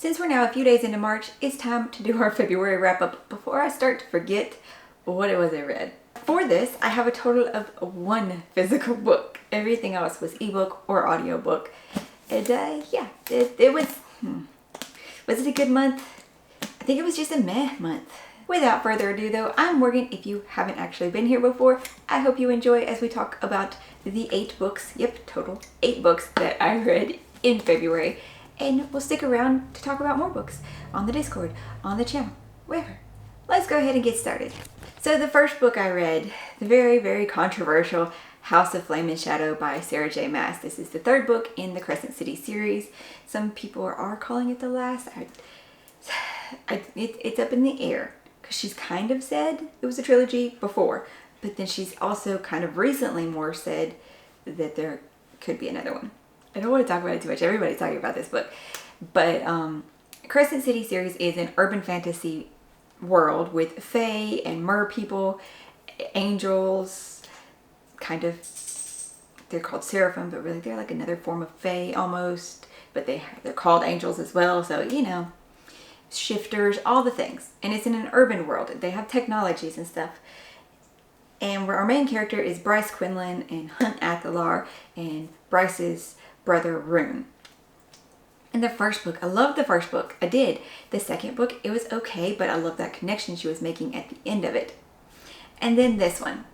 Since we're now a few days into March, it's time to do our February wrap-up before I start to forget what it was I read. For this, I have a total of 1 physical book. Everything else was ebook or audiobook. And yeah, it was... Was it a good month? I think it was just a meh month. Without further ado though, I'm Morgan. If you haven't actually been here before, I hope you enjoy as we talk about the 8 books, total 8 books that I read in February. And we'll stick around to talk about more books on the Discord, on the channel, wherever. Let's go ahead and get started. So the first book I read, the very, very controversial House of Flame and Shadow by Sarah J. Maas. This is the 3rd book in the Crescent City series. Some people are calling it the last. It's up in the air because she's kind of said it was a trilogy before, but then she's also kind of recently more said that there could be another one. I don't want to talk about it too much. Everybody's talking about this book. But Crescent City series is an urban fantasy world with fae and mer people, angels, kind of, they're called seraphim, but really they're like another form of fae almost. But they're called angels as well. So, you know, shifters, all the things. And it's in an urban world. They have technologies and stuff. And our main character is Bryce Quinlan and Hunt Athalar and Bryce's brother Rune. In the first book, I loved the first book. I did. The second book, it was okay, but I love that connection she was making at the end of it. And then this one.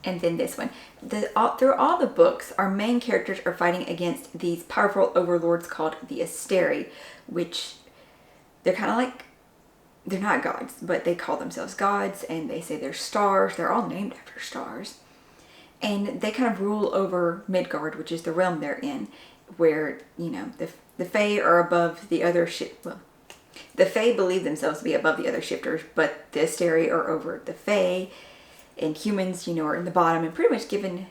And then this one. Through all the books, our main characters are fighting against these powerful overlords called the Asteri, which they're kind of like, they're not gods, but they call themselves gods, and they say they're stars. They're all named after stars. And they kind of rule over Midgard, which is the realm they're in, where, you know, the Fae are above the other well, the Fae believe themselves to be above the other shifters, but the Asteri are over the Fae, and humans, you know, are in the bottom and pretty much given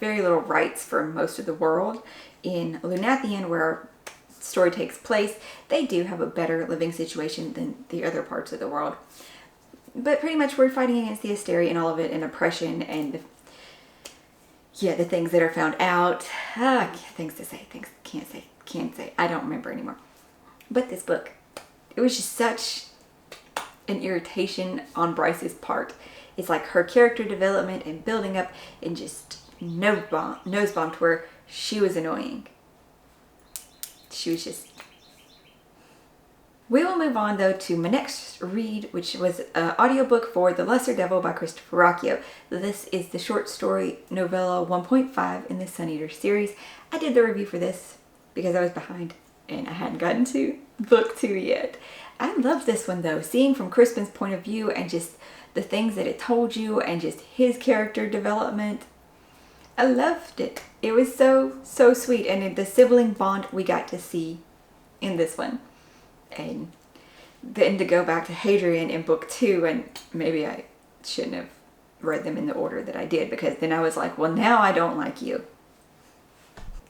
very little rights for most of the world. In Lunathian, where our story takes place, they do have a better living situation than the other parts of the world. But pretty much we're fighting against the Asteri and all of it, and oppression and the things that are found out. Things to say, things can't say. I don't remember anymore. But this book, it was just such an irritation on Bryce's part. It's like her character development and building up and just nose bomb to where she was annoying. She was just... We will move on though to my next read, which was an audiobook for The Lesser Devil by Christopher Rocchio. This is the short story novella 1.5 in the Sun Eater series. I did the review for this because I was behind and I hadn't gotten to book 2 yet. I loved this one though, seeing from Crispin's point of view and just the things that it told you and just his character development. I loved it. It was so sweet, and the sibling bond we got to see in this one. And then to go back to Hadrian in book 2, and maybe I shouldn't have read them in the order that I did, because then I was like, well, now I don't like you.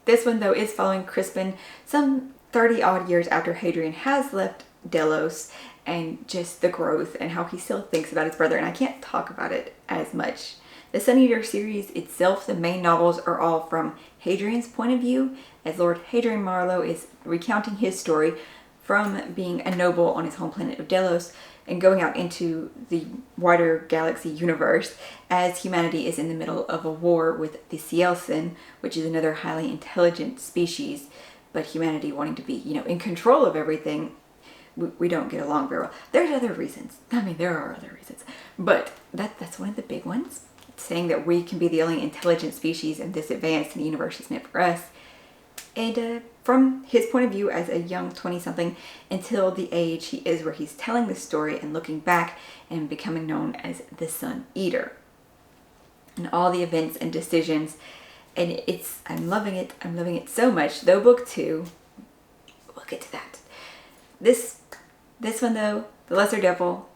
This one though is following Crispin some 30 odd years after Hadrian has left Delos, and just the growth and how he still thinks about his brother, and I can't talk about it as much. The Sun Eater series itself, the main novels are all from Hadrian's point of view, as Lord Hadrian Marlowe is recounting his story from being a noble on his home planet of Delos and going out into the wider galaxy universe as humanity is in the middle of a war with the Cielsen, which is another highly intelligent species, but humanity wanting to be, you know, in control of everything. We don't get along very well. There's other reasons. I mean, there are other reasons, but that's one of the big ones. Saying that we can be the only intelligent species and this advanced and the universe is meant for us. And from his point of view as a young 20-something until the age he is where he's telling the story and looking back and becoming known as the Sun Eater. And all the events and decisions. And I'm loving it. I'm loving it so much. Though book 2, we'll get to that. This one though, The Lesser Devil,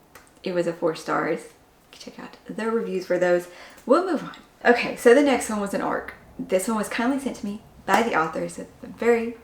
it was a 4 stars. Check out the reviews for those. We'll move on. Okay, so the next one was an ARC. This one was kindly sent to me by the author, so I'm very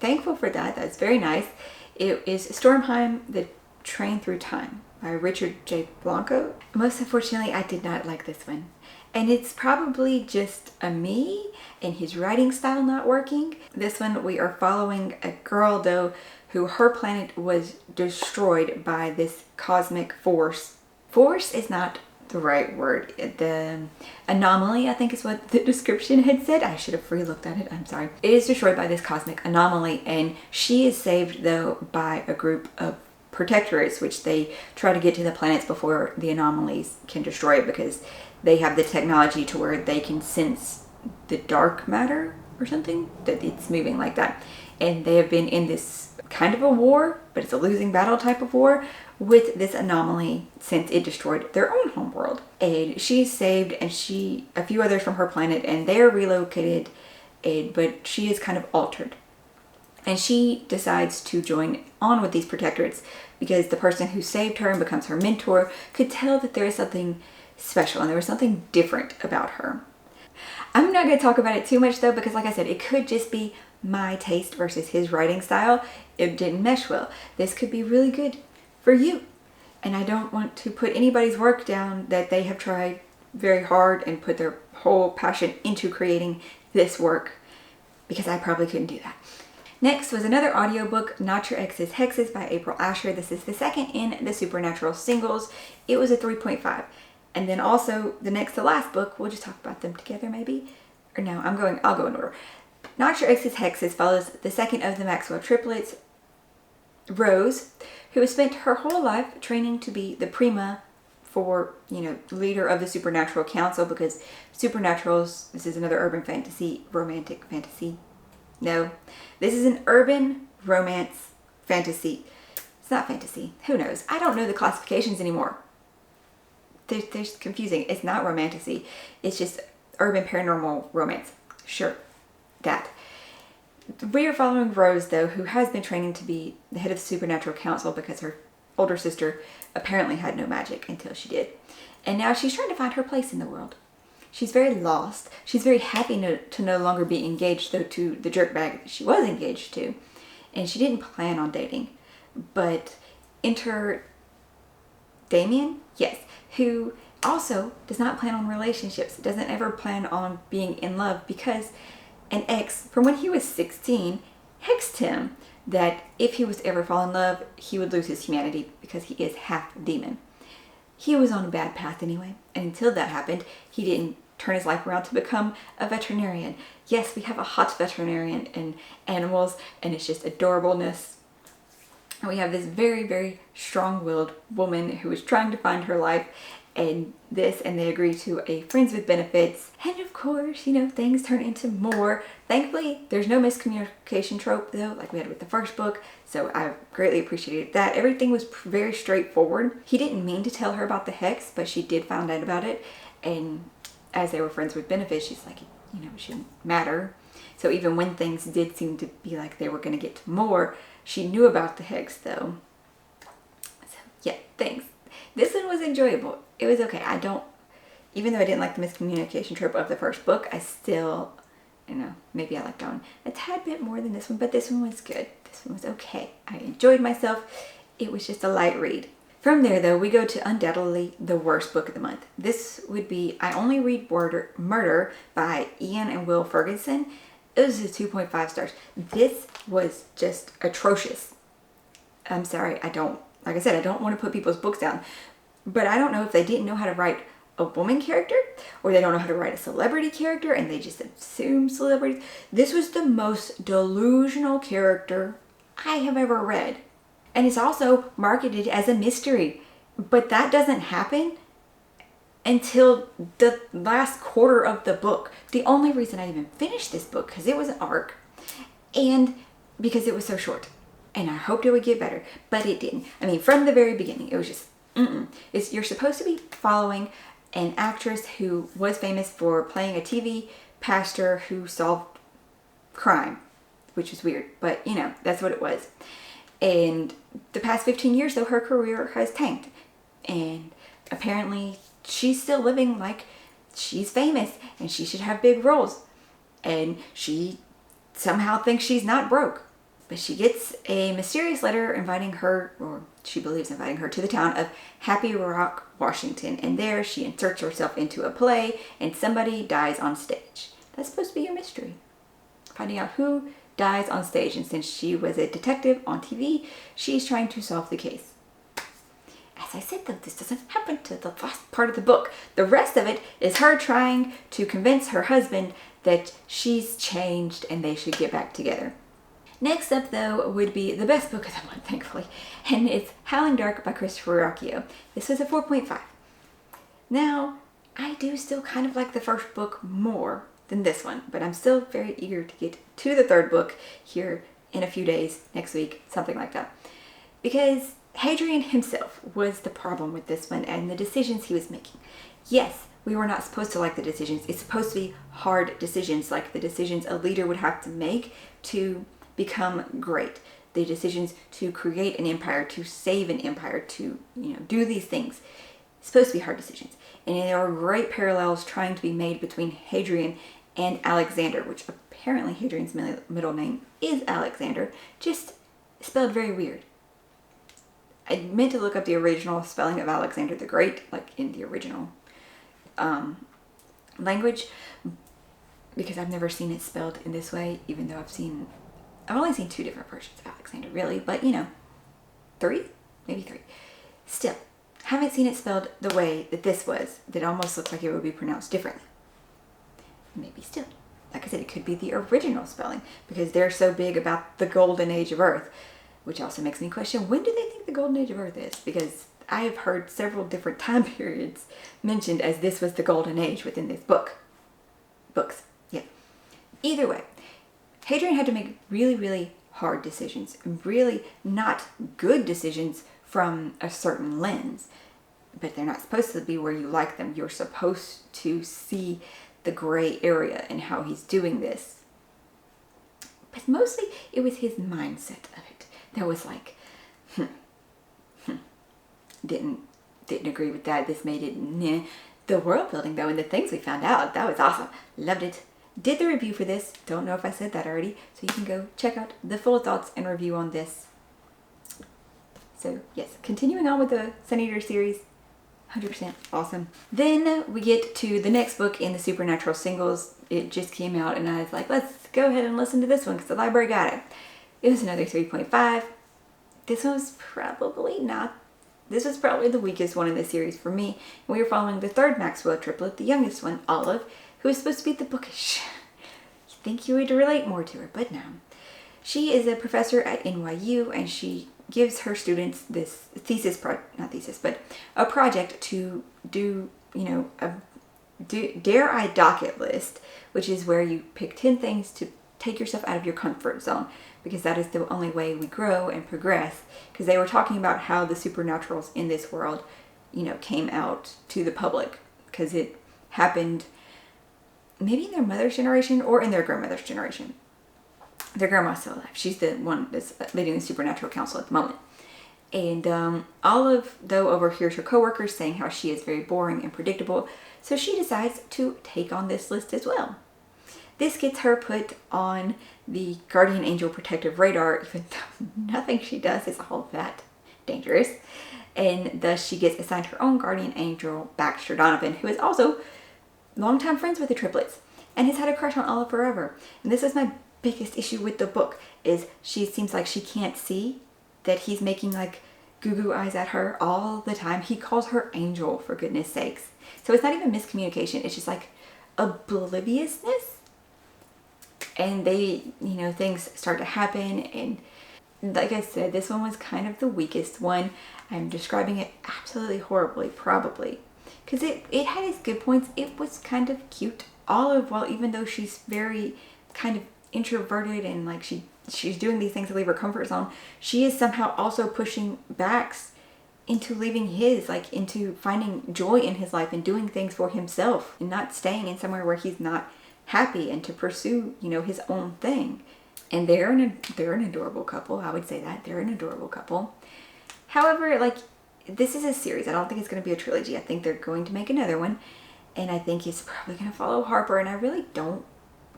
thankful for that. That's very nice. It is Stormheim, The Train Through Time by Richard J. Blanco. Most unfortunately, I did not like this one. And it's probably just a me and his writing style not working. This one, we are following a girl though who her planet was destroyed by this cosmic force. Force is not the right word. The anomaly, I think, is what the description had said. I should have re-looked at it. I'm sorry. It is destroyed by this cosmic anomaly, and she is saved, though, by a group of protectorates, which they try to get to the planets before the anomalies can destroy it, because they have the technology to where they can sense the dark matter or something, that it's moving like that. And they have been in this kind of a war, but it's a losing battle type of war, with this anomaly since it destroyed their own homeworld. And she's saved, and a few others from her planet, and they're relocated, but she is kind of altered. And she decides to join on with these protectorates because the person who saved her and becomes her mentor could tell that there is something special and there was something different about her. I'm not going to talk about it too much though, because like I said, it could just be my taste versus his writing style. It didn't mesh well. This could be really good for you. And I don't want to put anybody's work down that they have tried very hard and put their whole passion into creating this work, because I probably couldn't do that. Next was another audiobook, Not Your Ex's Hexes by April Asher. This is the second in the Supernatural singles. It was a 3.5. And then also the next to last book, we'll just talk about them together maybe. Or no, I'll go in order. Not Your Ex's Hexes follows the second of the Maxwell triplets, Rose, who has spent her whole life training to be the prima for, leader of the Supernatural Council, because Supernaturals, this is another urban fantasy, romantic fantasy. No, this is an urban romance fantasy. It's not fantasy. Who knows? I don't know the classifications anymore. They're confusing. It's not romantasy. It's just urban paranormal romance. Sure, that. We are following Rose, though, who has been training to be the head of the Supernatural Council because her older sister apparently had no magic until she did. And now she's trying to find her place in the world. She's very lost. She's very happy to no longer be engaged, though, to the jerkbag that she was engaged to. And she didn't plan on dating. But enter Damien? Yes. Who also does not plan on relationships. Doesn't ever plan on being in love, because an ex from when he was 16 hexed him that if he was to ever fall in love, he would lose his humanity because he is half demon. He was on a bad path anyway. And until that happened, he didn't turn his life around to become a veterinarian. Yes, we have a hot veterinarian in animals, and it's just adorableness. And we have this very, very strong-willed woman who is trying to find her life, and they agree to a friends with benefits. And of course, things turn into more. Thankfully, there's no miscommunication trope though, like we had with the first book. So I greatly appreciated that. Everything was very straightforward. He didn't mean to tell her about the hex, but she did find out about it. And as they were friends with benefits, she's like, it shouldn't matter. So even when things did seem to be like they were going to get to more, she knew about the hex though. So yeah, thanks. This one was enjoyable. It was okay. Even though I didn't like the miscommunication trope of the first book, I still, maybe I liked that one a tad bit more than this one, but this one was good. This one was okay. I enjoyed myself. It was just a light read. From there, though, we go to undoubtedly the worst book of the month. This would be I Only Read Murder by Ian and Will Ferguson. It was a 2.5 stars. This was just atrocious. I'm sorry, like I said, I don't want to put people's books down, but I don't know if they didn't know how to write a woman character, or they don't know how to write a celebrity character and they just assume celebrities. This was the most delusional character I have ever read. And it's also marketed as a mystery, but that doesn't happen until the last quarter of the book. The only reason I even finished this book, because it was an arc, and because it was so short. And I hoped it would get better, but it didn't. I mean, from the very beginning, it was just, You're supposed to be following an actress who was famous for playing a TV pastor who solved crime, which is weird, but that's what it was. And the past 15 years, though, her career has tanked. And apparently she's still living like she's famous and she should have big roles. And she somehow thinks she's not broke. But she gets a mysterious letter inviting her, or she believes inviting her, to the town of Happy Rock, Washington. And there she inserts herself into a play and somebody dies on stage. That's supposed to be your mystery. Finding out who dies on stage, and since she was a detective on TV, she's trying to solve the case. As I said though, this doesn't happen to the last part of the book. The rest of it is her trying to convince her husband that she's changed and they should get back together. Next up though would be the best book of the month, thankfully, and it's Howling Dark by Christopher Ruocchio. This was a 4.5. Now, I do still kind of like the first book more than this one, but I'm still very eager to get to the third book here in a few days, next week, something like that. Because Hadrian himself was the problem with this one and the decisions he was making. Yes, we were not supposed to like the decisions. It's supposed to be hard decisions, like the decisions a leader would have to make to become great. The decisions to create an empire, to save an empire, to, do these things. It's supposed to be hard decisions. And there are great parallels trying to be made between Hadrian and Alexander, which apparently Hadrian's middle name is Alexander, just spelled very weird. I meant to look up the original spelling of Alexander the Great, like in the original language, because I've never seen it spelled in this way, even though I've only seen 2 different versions of Alexander, really, but 3? Maybe 3. Still, haven't seen it spelled the way that this was, that almost looks like it would be pronounced differently. Maybe still. Like I said, it could be the original spelling, because they're so big about the golden age of Earth, which also makes me question, when do they think the golden age of Earth is? Because I have heard several different time periods mentioned as this was the golden age within this books. Yeah. Either way, Hadrian had to make really, really hard decisions, really not good decisions from a certain lens, but they're not supposed to be where you like them. You're supposed to see the gray area and how he's doing this. But mostly it was his mindset of it that was like, didn't agree with that. This made it nah. The world building though and the things we found out, that was awesome. Loved it. Did the review for this. Don't know if I said that already. So you can go check out the full thoughts and review on this. So yes, continuing on with the Sun Eater series, 100% awesome. Then we get to the next book in the Supernatural singles. It just came out and I was like, let's go ahead and listen to this one because the library got it. It was another 3.5. This was probably the weakest one in the series for me. And we were following the third Maxwell triplet, the youngest one, Olive, who is supposed to be the bookish. You think you would relate more to her, but no. She is a professor at NYU and she gives her students this a project to do, Dare I Docket list, which is where you pick 10 things to take yourself out of your comfort zone, because that is the only way we grow and progress. Because they were talking about how the supernaturals in this world, came out to the public, because it happened maybe in their mother's generation or in their grandmother's generation. Their grandma's still alive. She's the one that's leading the Supernatural Council at the moment. And Olive, though, overhears her coworkers saying how she is very boring and predictable, so she decides to take on this list as well. This gets her put on the Guardian Angel Protective Radar, even though nothing she does is all that dangerous. And thus she gets assigned her own Guardian Angel, Baxter Donovan, who is also longtime friends with the triplets and has had a crush on Olive forever. And this is my biggest issue with the book, is she seems like she can't see that he's making like goo-goo eyes at her all the time. He calls her Angel, for goodness sakes. So it's not even miscommunication, it's just like obliviousness. And they, things start to happen, and like I said, this one was kind of the weakest one. I'm describing it absolutely horribly, probably, because it had its good points. It was kind of cute. Olive, well, even though she's very kind of introverted and like she's doing these things to leave her comfort zone, she is somehow also pushing Bax into leaving his, like into finding joy in his life and doing things for himself and not staying in somewhere where he's not happy, and to pursue, his own thing. And they're an adorable couple. I would say that they're an adorable couple. However, like, this is a series. I don't think it's going to be a trilogy. I think they're going to make another one, and I think it's probably going to follow Harper, and I really don't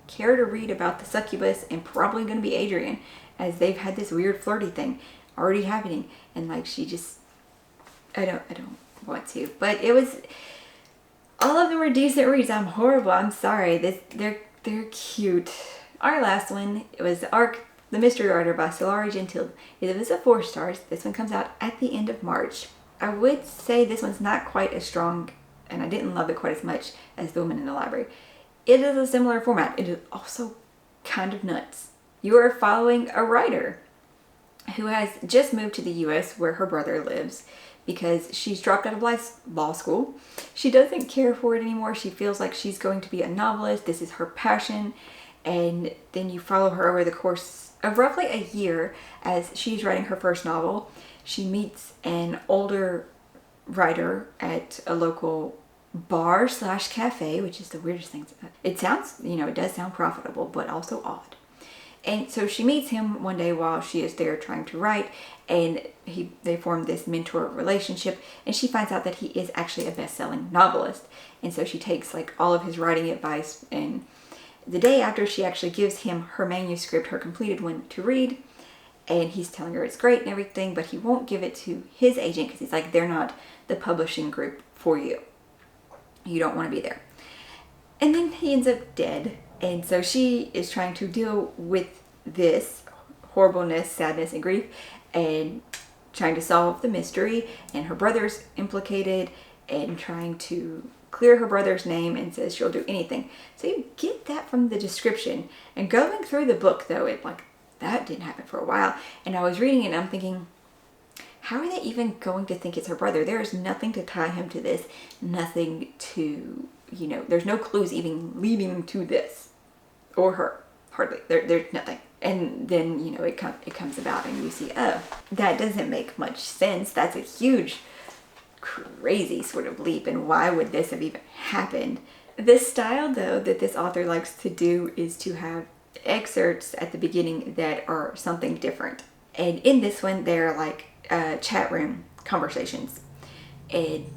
care to read about the succubus and probably going to be Adrian, as they've had this weird flirty thing already happening, and like I don't want to. But it was, all of them were decent reads. I'm horrible. I'm sorry. They're cute. Our last one, it was the Ark, The Mystery Writer by Solari Gentile. It was a 4 stars. This one comes out at the end of March. I would say this one's not quite as strong, and I didn't love it quite as much as The Woman in the Library. It is a similar format. It is also kind of nuts. You are following a writer who has just moved to the US where her brother lives because she's dropped out of law school. She doesn't care for it anymore. She feels like she's going to be a novelist. This is her passion. And then you follow her over the course of roughly a year as she's writing her first novel. She meets an older writer at a local bar slash cafe, which is the weirdest thing. It sounds, it does sound profitable, but also odd. And so she meets him one day while she is there trying to write, and they form this mentor relationship, and she finds out that he is actually a best-selling novelist. And so she takes like all of his writing advice, and the day after she actually gives him her manuscript, her completed one, to read, and he's telling her it's great and everything, but he won't give it to his agent because he's like, they're not the publishing group for you. You don't want to be there. And then he ends up dead. And so she is trying to deal with this horribleness, sadness, and grief, and trying to solve the mystery. And her brother's implicated, and trying to clear her brother's name, and says she'll do anything. So you get that from the description. And going through the book, though, that didn't happen for a while. And I was reading it, and I'm thinking, how are they even going to think it's her brother? There is nothing to tie him to this. Nothing to, there's no clues even leading to this. Or her. Hardly. There's nothing. And then, it comes about and you see, oh, that doesn't make much sense. That's a huge, crazy sort of leap. And why would this have even happened? The style, though, that this author likes to do is to have excerpts at the beginning that are something different. And in this one, they're like chat room conversations. And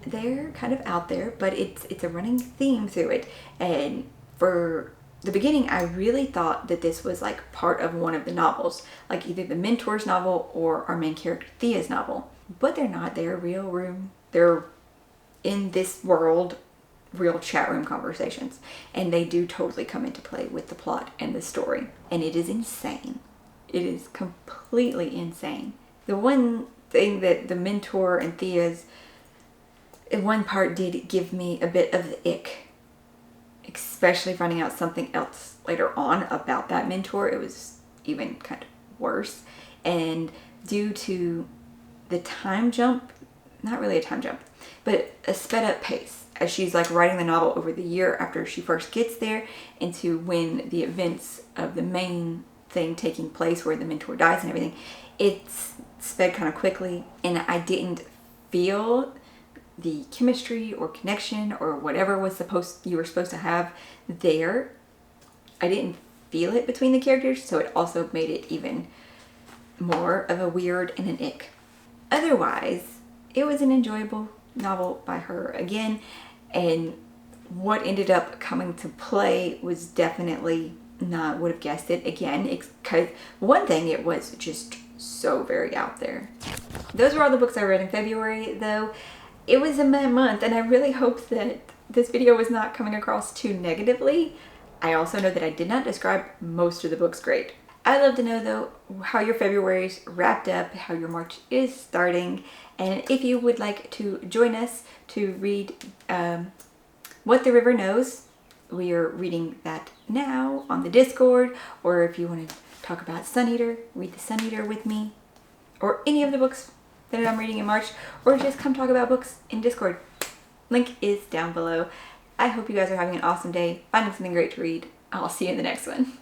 they're kind of out there, but it's a running theme through it. And for the beginning, I really thought that this was like part of one of the novels, like either the mentor's novel or our main character Thea's novel. But they're not. They're real room. They're in this world, real chat room conversations. And they do totally come into play with the plot and the story. And it is insane. It is completely insane. The one thing that the mentor and Thea's in one part did give me a bit of the ick, especially finding out something else later on about that mentor. It was even kind of worse. And due to the time jump, not really a time jump, but a sped up pace as she's like writing the novel over the year after she first gets there into when the events of the main thing taking place where the mentor dies and everything, it's sped kind of quickly, and I didn't feel the chemistry or connection or whatever you were supposed to have there. I didn't feel it between the characters, so it also made it even more of a weird and an ick. Otherwise, it was an enjoyable novel by her again, and what ended up coming to play was definitely not would have guessed it again, because one thing, it was just so very out there. Those were all the books I read in February, though. It was a month, and I really hope that this video was not coming across too negatively. I also know that I did not describe most of the books great. I'd love to know, though, how your February's wrapped up, how your March is starting, and if you would like to join us to read What the River Knows. We are reading that now on the Discord, or if you want to talk about Sun Eater, read the Sun Eater with me, or any of the books that I'm reading in March, or just come talk about books in Discord. Link is down below. I hope you guys are having an awesome day, finding something great to read. I'll see you in the next one.